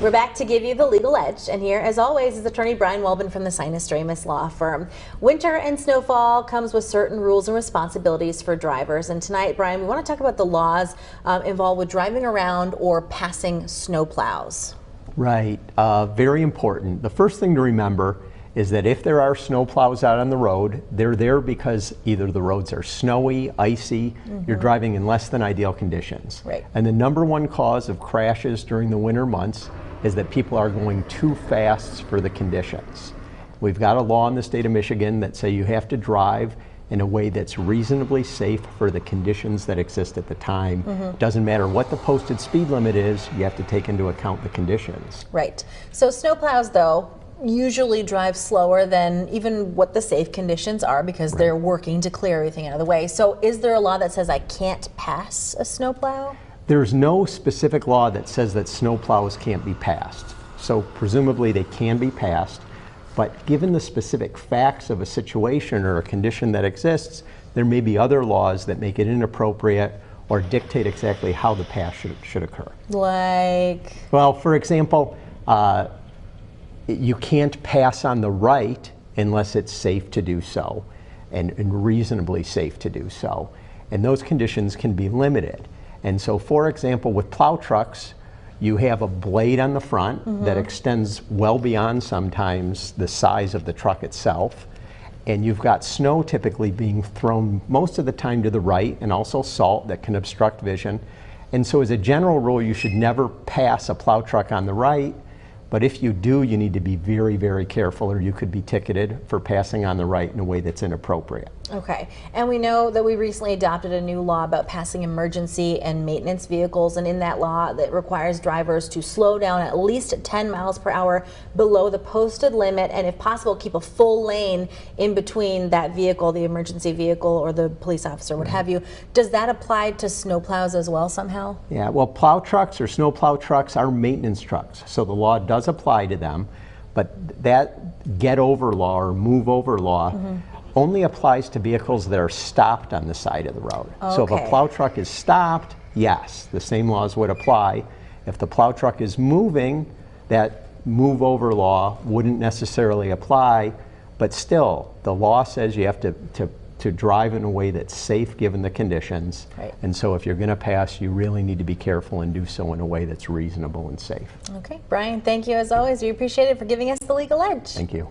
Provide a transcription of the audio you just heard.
We're back to give you the legal edge, and here, as always, is attorney Bryan Waldman from the Sinus Stramus Law Firm. Winter and snowfall comes with certain rules and responsibilities for drivers, and tonight, Bryan, we want to talk about the laws involved with driving around or passing snowplows. Right, very important. The first thing to remember is that if there are snowplows out on the road, they're there because either the roads are snowy, icy, you're driving in less than ideal conditions. Right. And the #1 cause of crashes during the winter months is that people are going too fast for the conditions. We've got a law in the state of Michigan that say you have to drive in a way that's reasonably safe for the conditions that exist at the time. Doesn't matter what the posted speed limit is, you have to take into account the conditions. Right. So snowplows, though, usually drive slower than even what the safe conditions are because they're working to clear everything out of the way. So is there a law that says I can't pass a snowplow? There's no specific law that says that snowplows can't be passed. So presumably they can be passed, but given the specific facts of a situation or a condition that exists, there may be other laws that make it inappropriate or dictate exactly how the pass should occur. Like? Well, for example, you can't pass on the right unless it's safe to do so and reasonably safe to do so. And those conditions can be limited. And so, for example, with plow trucks, you have a blade on the front that extends well beyond sometimes the size of the truck itself. And you've got snow typically being thrown most of the time to the right, and also salt that can obstruct vision. And so as a general rule, you should never pass a plow truck on the right. But if you do, you need to be very, very careful, or you could be ticketed for passing on the right in a way that's inappropriate. Okay, and we know that we recently adopted a new law about passing emergency and maintenance vehicles, and in that law that requires drivers to slow down at least 10 miles per hour below the posted limit, and if possible keep a full lane in between that vehicle, the emergency vehicle or the police officer, what have you. Does that apply to snowplows as well somehow? Yeah, well, plow trucks or snowplow trucks are maintenance trucks, so the law does apply to them, but that get over law or move over law only applies to vehicles that are stopped on the side of the road. So if a plow truck is stopped, yes, the same laws would apply. If the plow truck is moving, that move over law wouldn't necessarily apply, but still, the law says you have to drive in a way that's safe given the conditions. Right. And so if you're going to pass, you really need to be careful and do so in a way that's reasonable and safe. Okay, Bryan, thank you as always. We appreciate it for giving us the legal edge. Thank you.